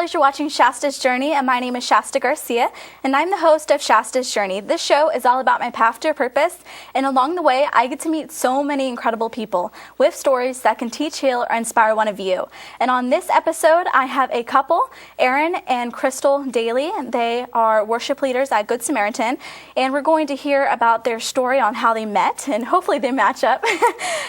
guys, you're watching Shasta's Journey, and my name is Shasta Garcia, and I'm the host of Shasta's Journey. This show is all about my path to purpose, and along the way, I get to meet so many incredible people with stories that can teach, heal, or inspire one of you. And on this episode, I have a couple, Erin and Crystal Daly. They are worship leaders at Good Samaritan, and we're going to hear about their story on how they met, and hopefully they match up.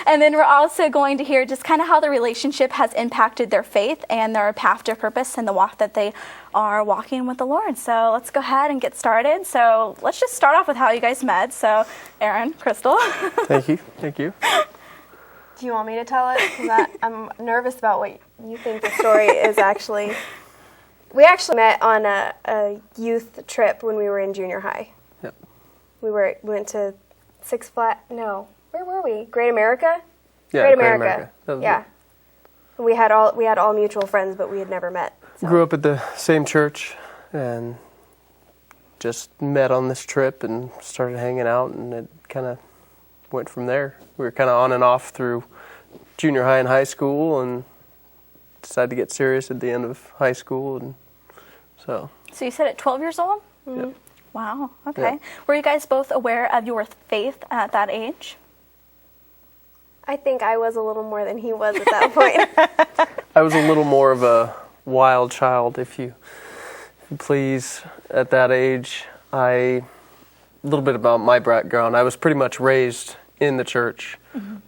And then we're also going to hear just kind of how the relationship has impacted their faith and their path to purpose and the walk that they are walking with the Lord. So let's go ahead and get started. So let's just start off with how you guys met. So Erin, Crystal. Thank you. Do you want me to tell it? 'Cause I'm nervous about what you think the story is actually. We actually met on a youth trip when we were in junior high. Yep. We went to Six Flags. No, where were we? Great America. Yeah, Great America. Yeah. We had all mutual friends, but we had never met. So. Grew up at the same church and just met on this trip and started hanging out, and it kind of went from there. We were kind of on and off through junior high and high school, and decided to get serious at the end of high school, and so. So you said at 12 years old? Mm-hmm. Yep. Wow, okay. Yep. Were you guys both aware of your faith at that age? I think I was a little more than he was at that point. I was a little more of a wild child, if you please, at that age. A little bit about my background. I was pretty much raised in the church,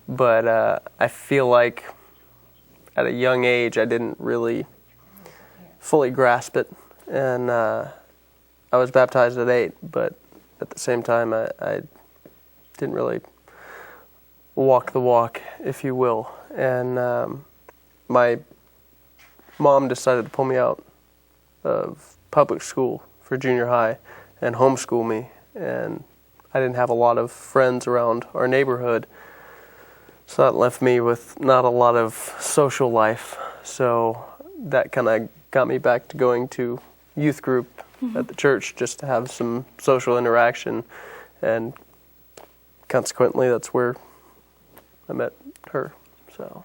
but I feel like at a young age I didn't really fully grasp it, and I was baptized at 8, but at the same time I didn't really walk the walk, if you will. And my mom decided to pull me out of public school for junior high and homeschool me, and I didn't have a lot of friends around our neighborhood, so that left me with not a lot of social life. So that kind of got me back to going to youth group at the church just to have some social interaction, and consequently that's where I met her. So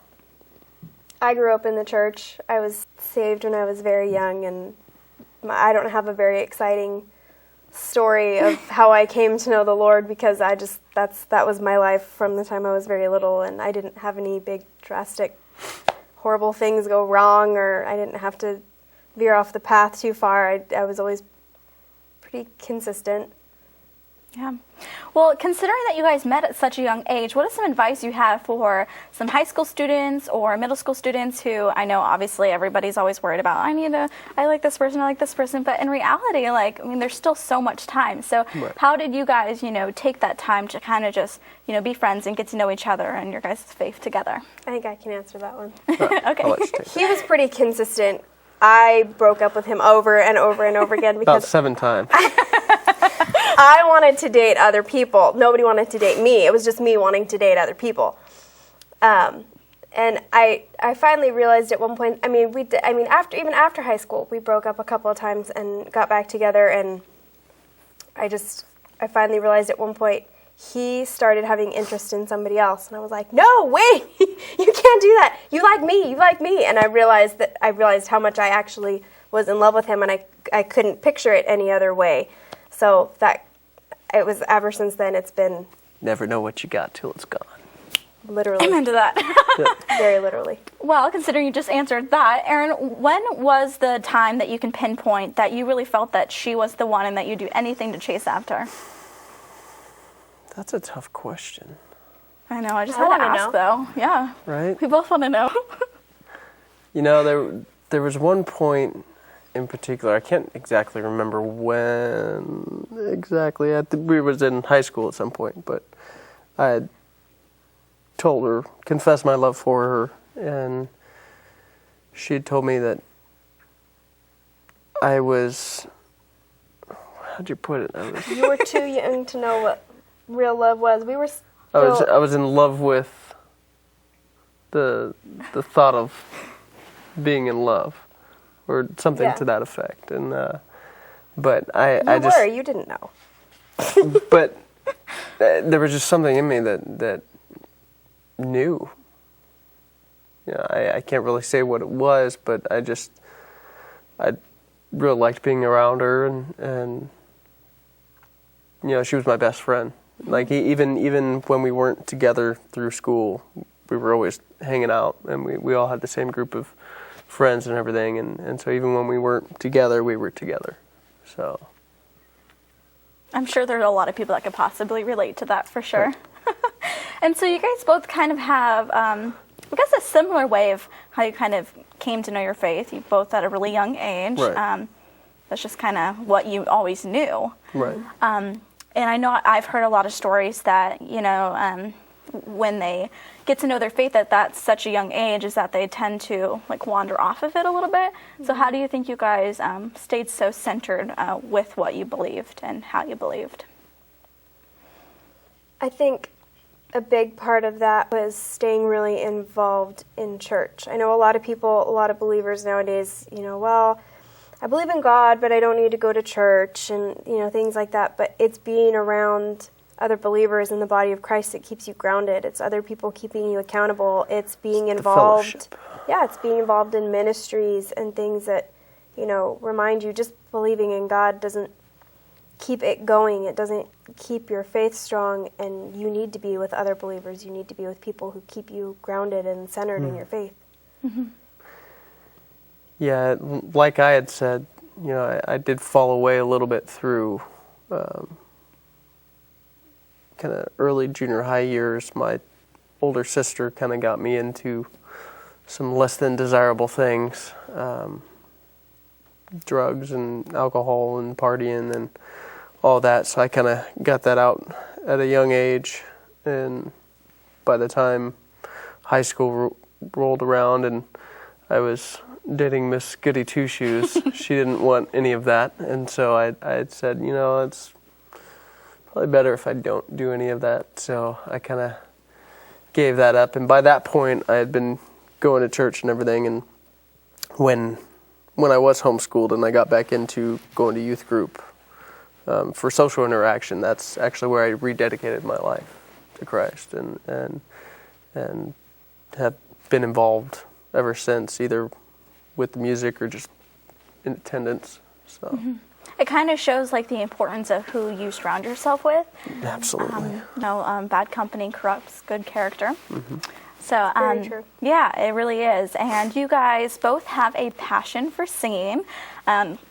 I grew up in the church. I was saved when I was very young, and I don't have a very exciting story of how I came to know the Lord, because that was my life from the time I was very little, and I didn't have any big drastic horrible things go wrong, or I didn't have to veer off the path too far. I was always pretty consistent. Yeah. Well, considering that you guys met at such a young age, what is some advice you have for some high school students or middle school students who, I know obviously everybody's always worried about, I like this person, but in reality, there's still so much time. So Right. How did you guys, take that time to kind of just, be friends and get to know each other and your guys' faith together? I think I can answer that one. Okay. I'll let you take it. He was pretty consistent. I broke up with him over and over and over again About because 7 times. I wanted to date other people. Nobody wanted to date me. It was just me wanting to date other people. And I finally realized at one point, after high school, we broke up a couple of times and got back together, and I finally realized at one point he started having interest in somebody else, and I was like, no, wait, you can't do that. You like me. And I realized how much I actually was in love with him, and I couldn't picture it any other way. So it was ever since then, it's been... Never know what you got till it's gone. Literally. Amen to that. Very literally. Well, considering you just answered that, Erin, when was the time that you can pinpoint that you really felt that she was the one and that you'd do anything to chase after? That's a tough question. I know, I just had to ask, though. Yeah. Right? We both want to know. There was one point in particular, I can't exactly remember when exactly. We was in high school at some point, but I had told her, confessed my love for her, and she had told me that I was, how'd you put it? You were too young to know what real love was. We were I was in love with the thought of being in love, or something to that effect. And but you didn't know. But there was just something in me that knew. I can't really say what it was, but I just I really liked being around her, and she was my best friend. Like even when we weren't together through school, we were always hanging out, and we all had the same group of friends and everything, and so even when we weren't together, we were together. So I'm sure there's a lot of people that could possibly relate to that for sure. And so you guys both kind of have, I guess, a similar way of how you kind of came to know your faith. You both at a really young age. Right. That's just kind of what you always knew. Right. And I know I've heard a lot of stories that, when they get to know their faith at that such a young age, is that they tend to like wander off of it a little bit. So how do you think you guys stayed so centered with what you believed and how you believed? I think a big part of that was staying really involved in church. I know a lot of believers nowadays, well, I believe in God, but I don't need to go to church and, things like that. But it's being around other believers in the body of Christ that keeps you grounded. It's other people keeping you accountable. It's being involved. Yeah, it's being involved in ministries and things that, remind you just believing in God doesn't keep it going. It doesn't keep your faith strong, and you need to be with other believers. You need to be with people who keep you grounded and centered in your faith. Mm-hmm. Yeah, like I had said, I did fall away a little bit through kind of early junior high years. My older sister kind of got me into some less than desirable things, drugs and alcohol and partying and all that. So I kind of got that out at a young age, and by the time high school rolled around and I was dating Miss Goody Two Shoes, she didn't want any of that, and so I had said, it's probably better if I don't do any of that. So I kind of gave that up, and by that point I had been going to church and everything, and when I was homeschooled and I got back into going to youth group for social interaction, that's actually where I rededicated my life to Christ, and have been involved ever since, either with the music or just in attendance. So it kind of shows like the importance of who you surround yourself with. Absolutely. Bad company corrupts good character. Mm-hmm. So Very true. Yeah, it really is. And you guys both have a passion for singing,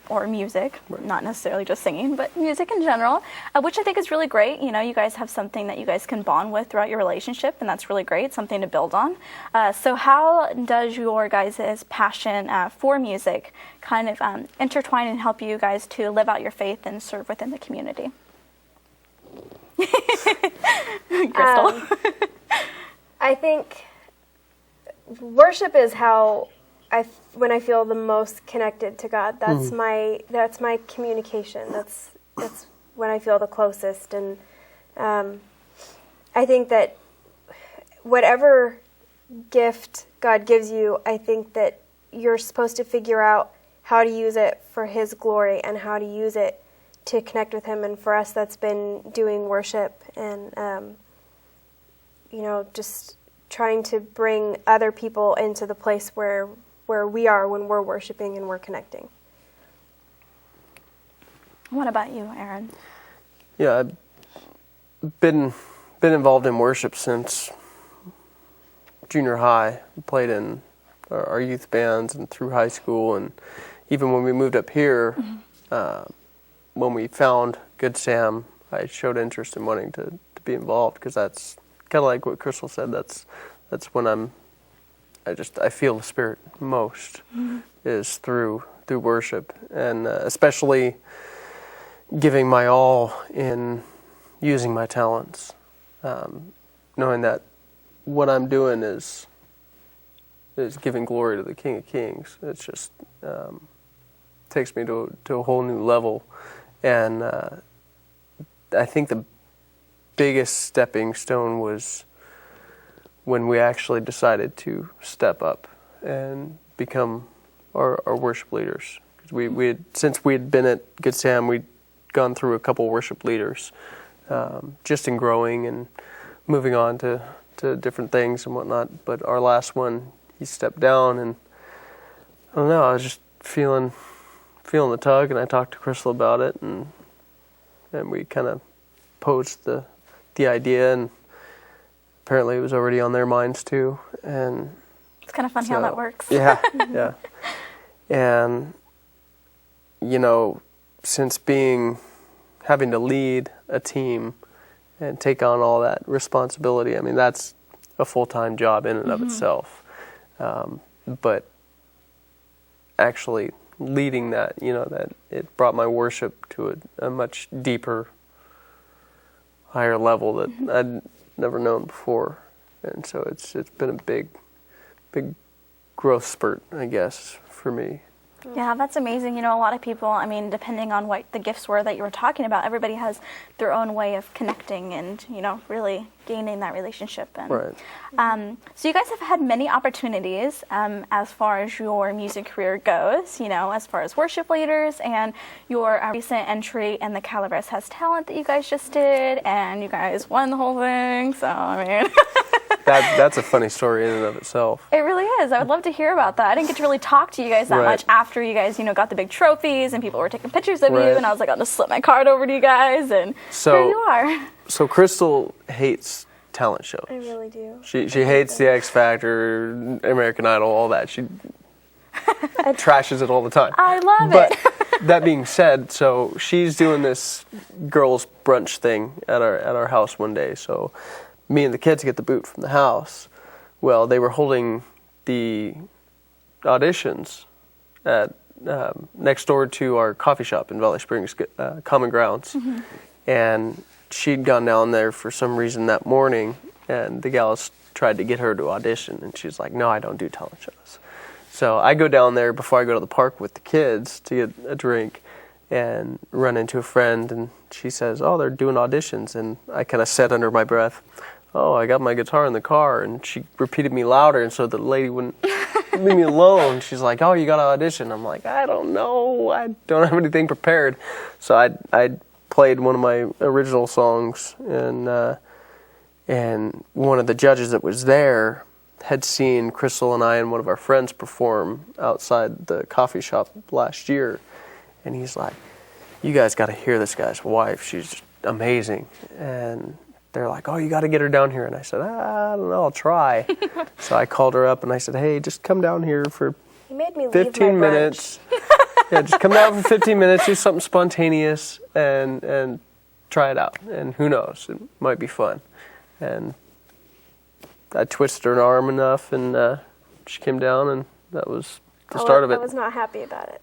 or music, not necessarily just singing, but music in general, which I think is really great. You guys have something that you guys can bond with throughout your relationship, and that's really great, something to build on. So how does your guys' passion for music kind of intertwine and help you guys to live out your faith and serve within the community? Crystal. I think worship is how when I feel the most connected to God. That's my communication. That's when I feel the closest. And I think that whatever gift God gives you, I think that you're supposed to figure out how to use it for His glory and how to use it to connect with Him. And for us, that's been doing worship and just trying to bring other people into the place where we are when we're worshiping and we're connecting. What about you, Erin? Yeah, I've been involved in worship since junior high. Played in our youth bands and through high school, and even when we moved up here, when we found Good Sam, I showed interest in wanting to be involved, because that's kind of like what Crystal said. That's when I feel the Spirit most, is through worship, and especially giving my all in using my talents, knowing that what I'm doing is giving glory to the King of Kings. It's just takes me to a whole new level, and I think the biggest stepping stone was when we actually decided to step up and become our worship leaders. Because since we had been at Good Sam, we'd gone through a couple worship leaders, just in growing and moving on to different things and whatnot. But our last one, he stepped down, and I don't know, I was just feeling feeling the tug, and I talked to Crystal about it, and we kind of posed the idea, and apparently it was already on their minds too. And it's kind of funny how that works. Yeah, yeah. And since having to lead a team and take on all that responsibility, I mean, that's a full-time job in and of itself. But actually leading that, that it brought my worship to a much deeper, higher level that I'd never known before. And so it's been a big growth spurt, I guess, for me. Yeah, that's amazing. A lot of people, I mean, depending on what the gifts were that you were talking about, everybody has their own way of connecting and, really gaining that relationship. And, right. So you guys have had many opportunities as far as your music career goes, as far as worship leaders and your recent entry in the Calaveras Has Talent that you guys just did, and you guys won the whole thing, so, I mean... That's a funny story in and of itself. It really is. I would love to hear about that. I didn't get to really talk to you guys that much after you guys, got the big trophies and people were taking pictures of you, and I was like, I'll just slip my card over to you guys, and here you are. So Crystal hates talent shows. I really do. She hates the X Factor, American Idol, all that. She trashes it all the time. I love it. But that being said, so she's doing this girls' brunch thing at our house one day, so me and the kids get the boot from the house. Well, they were holding the auditions at next door to our coffee shop in Valley Springs, Common Grounds. And she'd gone down there for some reason that morning, and the gals tried to get her to audition, and she's like, no, I don't do talent shows. So I go down there before I go to the park with the kids to get a drink and run into a friend, and she says, oh, they're doing auditions. And I kind of said under my breath, oh, I got my guitar in the car, and she repeated me louder, and so the lady wouldn't leave me alone. She's like, oh, you got to audition. I'm like, I don't know. I don't have anything prepared. So I played one of my original songs, and one of the judges that was there had seen Crystal and I and one of our friends perform outside the coffee shop last year, and he's like, you guys got to hear this guy's wife. She's amazing. And they're like, oh, you got to get her down here. And I said, I don't know, I'll try. So I called her up and I said, hey, just come down here for 15 minutes. Yeah, just come down for 15 minutes, do something spontaneous, and try it out. And who knows, it might be fun. And I twisted her arm enough, and she came down, and that was the start of it. I was not happy about it.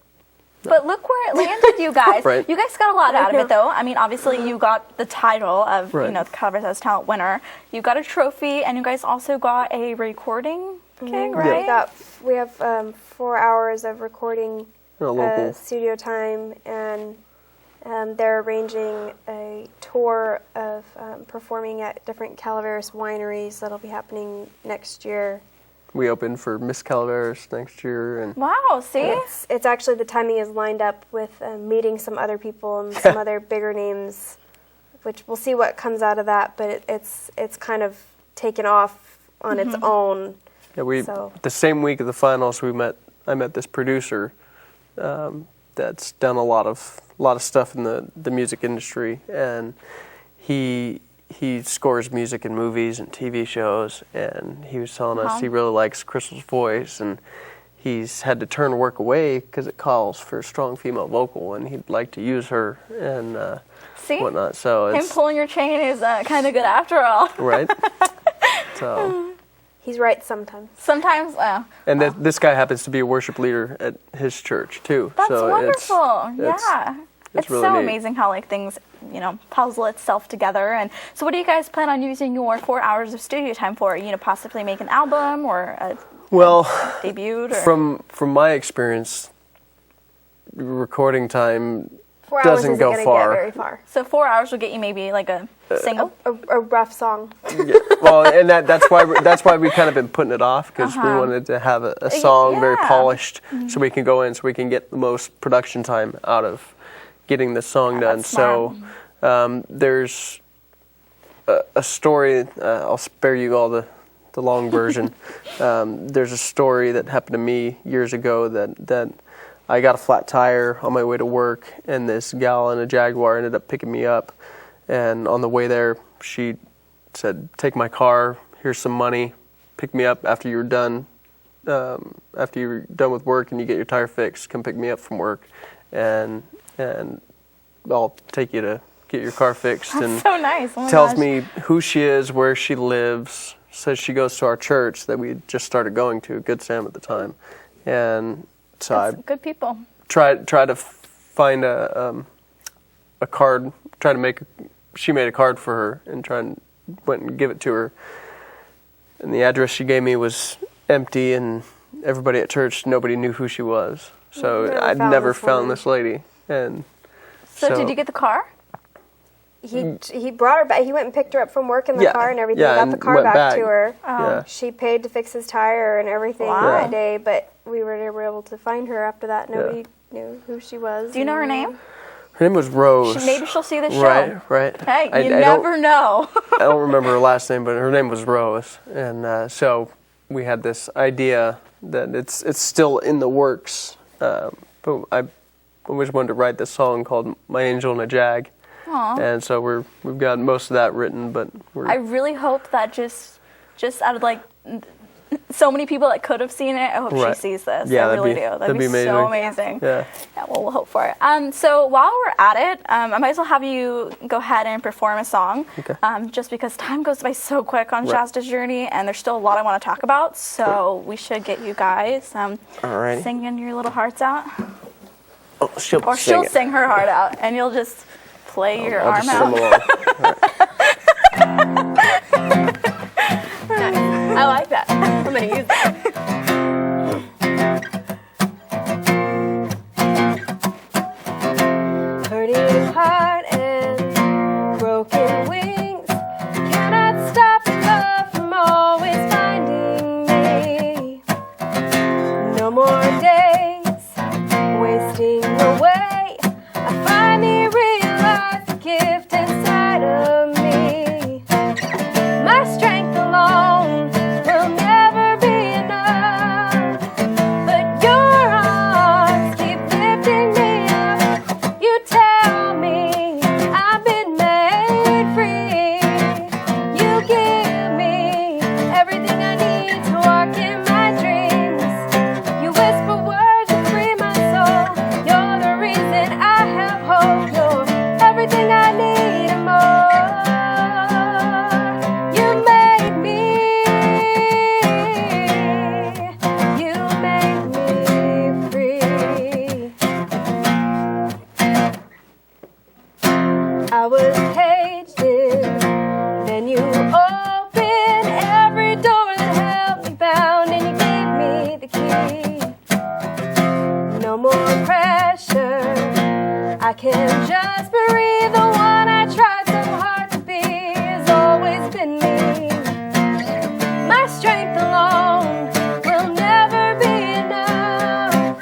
But look where it landed you guys. Right. You guys got a lot out of it, though. I mean, obviously, you got the title of, the Calaveras Has Talent winner. You got a trophy, and you guys also got a recording gig, right? Yeah. We have 4 hours of recording local studio time, and they're arranging a tour of performing at different Calaveras wineries that'll be happening next year. We open for Miss Calaveras next year, and wow, see, it's actually, the timing is lined up with meeting some other people and some other bigger names, which we'll see what comes out of that. But it's kind of taken off on its own. Yeah, the same week of the finals, I met this producer that's done a lot of stuff in the music industry, and he scores music in movies and TV shows, and he was telling us he really likes Crystal's voice, and he's had to turn work away because it calls for a strong female vocal, and he'd like to use her and whatnot. So him pulling your chain is kind of good after all. Right. So he's right sometimes. Sometimes. And this guy happens to be a worship leader at his church too. That's so wonderful. It's really so neat. amazing how things, puzzle itself together. And so what do you guys plan on using your 4 hours of studio time for? Possibly make an album or a debut? From my experience, recording time 4 hours doesn't isn't go gonna far. Get very far. So 4 hours will get you maybe like a single? A rough song. Yeah. Well, and that's why we've kind of been putting it off, because we wanted to have a song very polished, so we can go in, so we can get the most production time out of getting the song done. So there's a story. I'll spare you all the long version. There's a story that happened to me years ago that I got a flat tire on my way to work, and this gal in a Jaguar ended up picking me up. And on the way there, she said, "Take my car. Here's some money. Pick me up after you're done. After you're done with work and you get your tire fixed, come pick me up from work, and I'll take you to get your car fixed." That's and so nice. Oh my tells gosh. me who she is, where she lives. Says she goes to our church that we just started going to, Good Sam at the time, and so That's good people. try to find a card. She made a card for her and went and give it to her. And the address she gave me was empty, and everybody at church, nobody knew who she was. So I'd never found this lady. And So did you get the car? He brought her back. He went and picked her up from work in the car and everything. Yeah, got the and car went back to back. her. Yeah. She paid to fix his tire and everything that day, but we were never able to find her after that. Nobody knew who she was. Do you know her name? Her name was Rose. Maybe she'll see the show. Right. Hey, I you never know. I don't remember her last name, but her name was Rose. And so we had this idea that it's still in the works. But I always wanted to write this song called "My Angel in a Jag." Aww. And so we've got most of that written, but I really hope that just out of like so many people that could have seen it, I hope she sees this. Yeah, I really that'd do. That'd be amazing. so amazing. Yeah. Well, we'll hope for it. So while we're at it, I might as well have you go ahead and perform a song. Okay. Just because time goes by so quick on Shasta's journey, and there's still a lot I want to talk about. So we should get you guys Alrighty. singing your little hearts out. Oh, she'll Sing her heart out, and you'll just play your I'll arm just out. sing along. I like that. I'm going to use that. Hurting heart and broken wings cannot stop love from always finding me. No more days wasting away. I finally realized the gift inside of me. My strength alone will never be enough, but your arms keep lifting me up. You tell me I've been made free. You give me everything I need to walk in my dreams. You whisper words that free my soul. You're the reason I have hope. You're everything I need and more. You made me free. I was caged in, then you opened every door that held me bound, and you gave me the key. No more pressure, I can just breathe. The one I tried so hard to be has always been me. My strength alone will never be enough,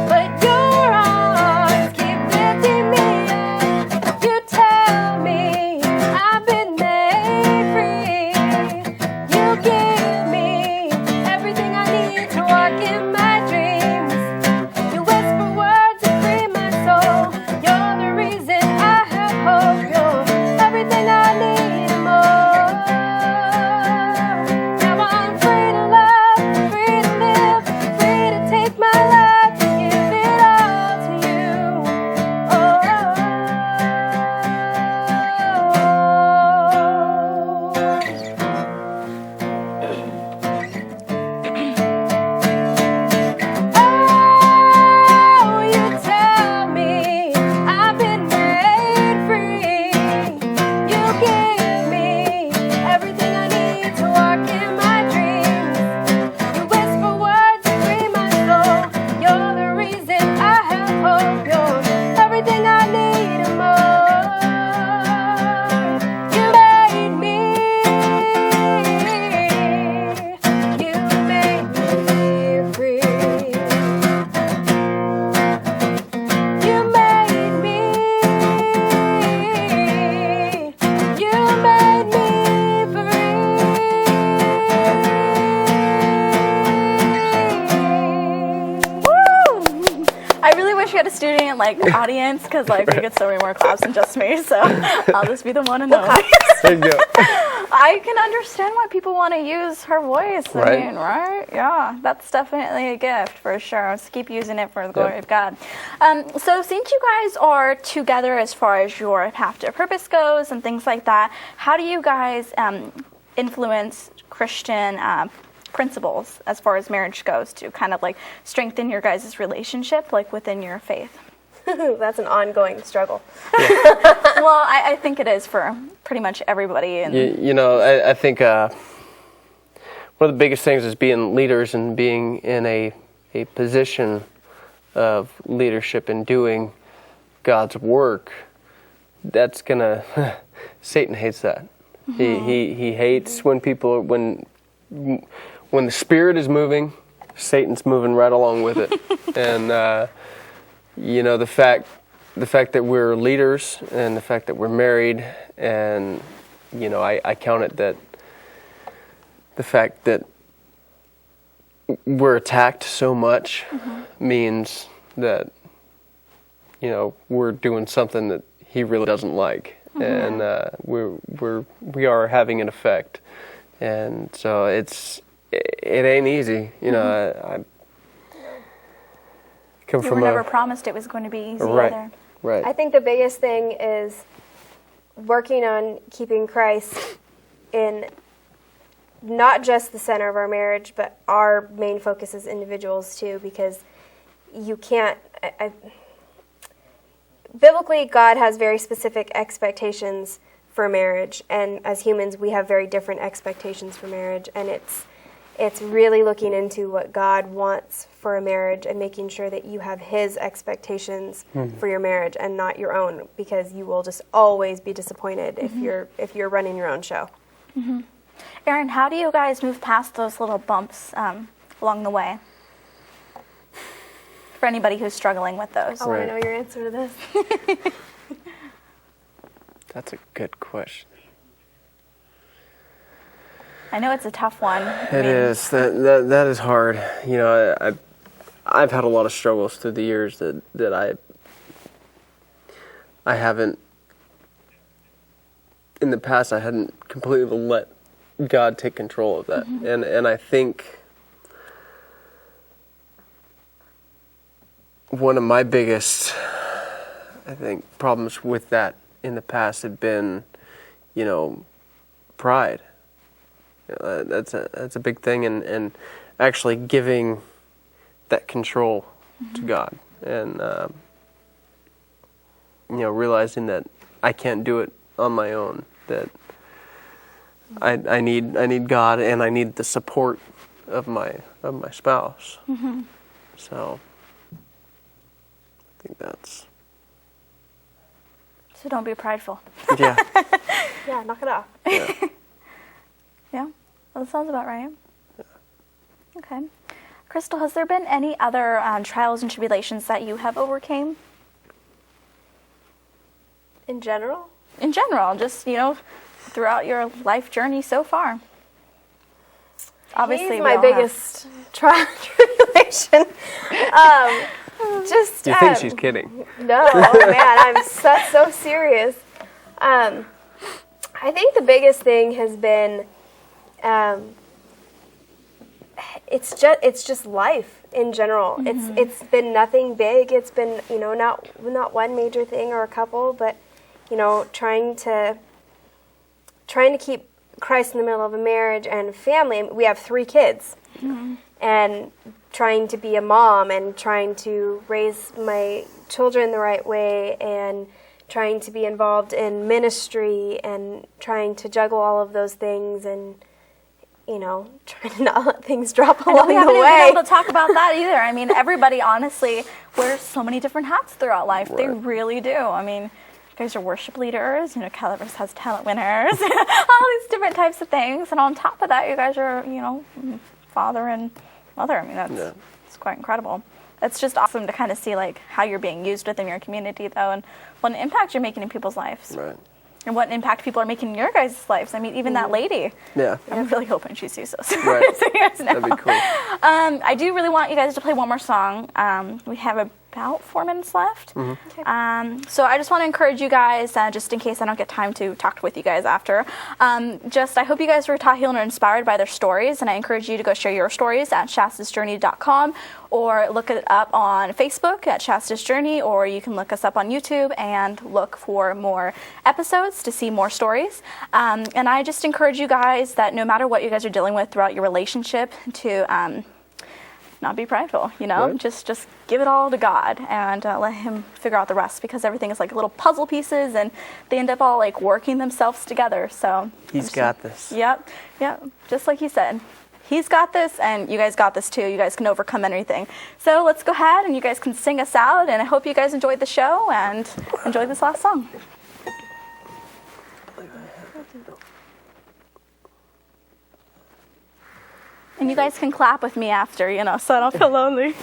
but your arms keep lifting me up. You tell me different like audience because like we get so many more claps than just me. So I'll just be the one and only. There you go. I can understand why people want to use her voice. Right. I mean, right? Yeah, that's definitely a gift for sure. Let's keep using it for the glory of God. So since you guys are together as far as your path to purpose goes and things like that, how do you guys influence Christian principles as far as marriage goes to kind of like strengthen your guys' relationship like within your faith? That's an ongoing struggle. Yeah. Well, I think it is for pretty much everybody. And You know, I think one of the biggest things is being leaders and being in a position of leadership and doing God's work. That's gonna Satan hates that. Mm-hmm. He hates when people when the Spirit is moving, Satan's moving right along with it. And you know, the fact that we're leaders and the fact that we're married, and you know, I count it that the fact that we're attacked so much means that, you know, we're doing something that he really doesn't like, and we are having an effect, and so it ain't easy, you know. I come we from were never promised it was going to be easy right, either. right. I think the biggest thing is working on keeping Christ in not just the center of our marriage, but our main focus as individuals too, because you can't... Biblically, God has very specific expectations for marriage, and as humans, we have very different expectations for marriage, and it's really looking into what God wants for a marriage and making sure that you have His expectations for your marriage and not your own, because you will just always be disappointed if you're running your own show. Mm-hmm. Erin, how do you guys move past those little bumps along the way? For anybody who's struggling with those. I want to know your answer to this. That's a good question. I know it's a tough one. It is. That is hard. You know, I've had a lot of struggles through the years that I haven't, in the past, I hadn't completely let God take control of that. And I think one of my biggest, problems with that in the past had been, you know, pride. That's a big thing, and actually giving that control to God, and you know, realizing that I can't do it on my own, that I need God, and I need the support of my spouse. So I think that's. So don't be prideful. Yeah. Yeah, knock it off. Yeah. Yeah, well, that sounds about right. Yeah. Okay. Crystal, has there been any other trials and tribulations that you have overcame? In general? In general, just, you know, throughout your life journey so far. Obviously, He's my biggest trial and tribulation. You think she's kidding? No, man, I'm so serious. I think the biggest thing has been, it's just life in general. It's been nothing big. It's been, you know, not one major thing or a couple, but, you know, trying to keep Christ in the middle of a marriage and family. We have 3 kids, and trying to be a mom and trying to raise my children the right way and trying to be involved in ministry and trying to juggle all of those things and, you know, trying to not let things drop along the way. We haven't even been able to talk about that either. I mean, everybody honestly wears so many different hats throughout life. Right. They really do. I mean, you guys are worship leaders, you know, Calaveras has talent winners, all these different types of things. And on top of that, you guys are, you know, father and mother. I mean, that's quite incredible. It's just awesome to kind of see, like, how you're being used within your community, though, and what an impact you're making in people's lives. Right. And what impact people are making in your guys' lives. I mean, even that lady. Yeah. I'm really hoping she sees us. Right. So you guys know. That'd be cool. I do really want you guys to play one more song. We have a about 4 minutes left. So I just want to encourage you guys, just in case I don't get time to talk with you guys after, I hope you guys were taught, healed, and inspired by their stories, and I encourage you to go share your stories at shastasjourney.com, or look it up on Facebook at Shasta's Journey, or you can look us up on YouTube and look for more episodes to see more stories. And I just encourage you guys that no matter what you guys are dealing with throughout your relationship, to not be prideful, Right. just give it all to God, and let him figure out the rest, because everything is like little puzzle pieces and they end up all like working themselves together. So He's got this. Yep, just like he said. He's got this, and you guys got this too. You guys can overcome anything. So let's go ahead, and you guys can sing us out, and I hope you guys enjoyed the show and enjoyed this last song. And you guys can clap with me after, so I don't feel lonely.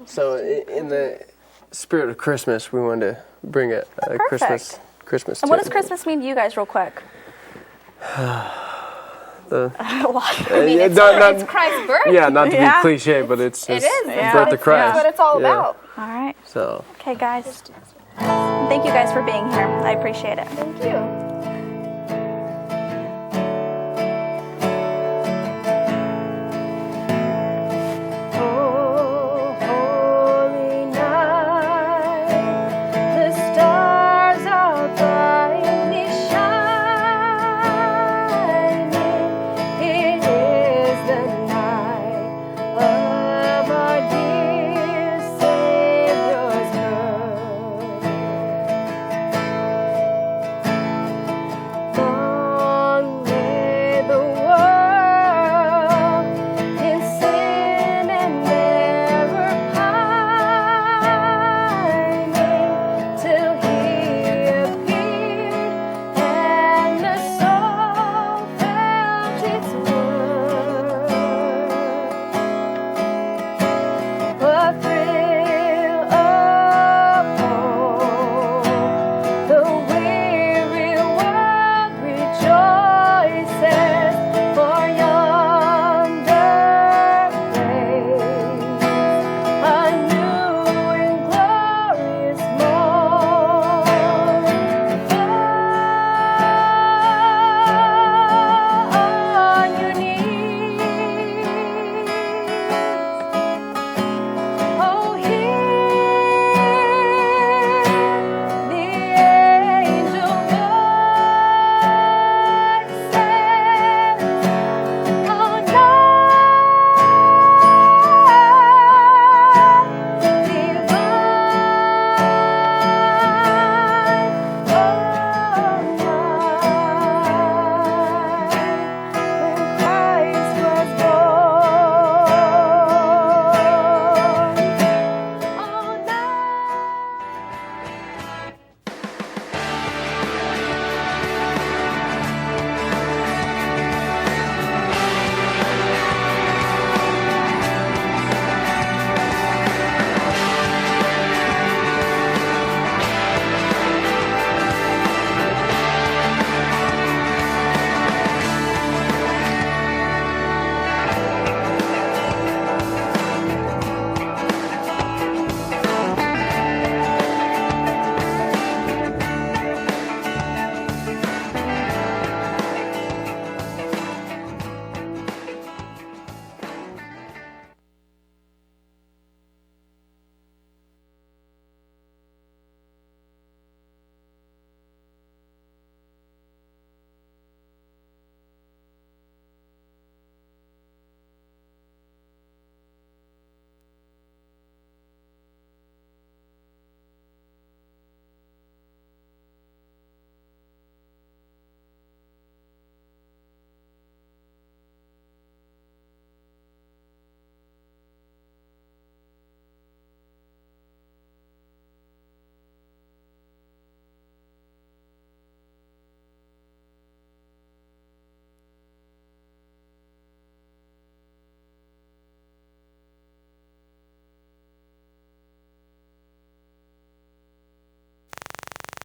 So in the spirit of Christmas, we wanted to bring a Perfect. Christmas. And what does tune. Christmas mean to you guys, real quick? It's Christ's birth. Yeah, not to Yeah. be cliche, but it's It is. the Yeah. birth of Christ. That's what it's all Yeah. about. All right. So Okay, guys. Thank you guys for being here. I appreciate it. Thank you.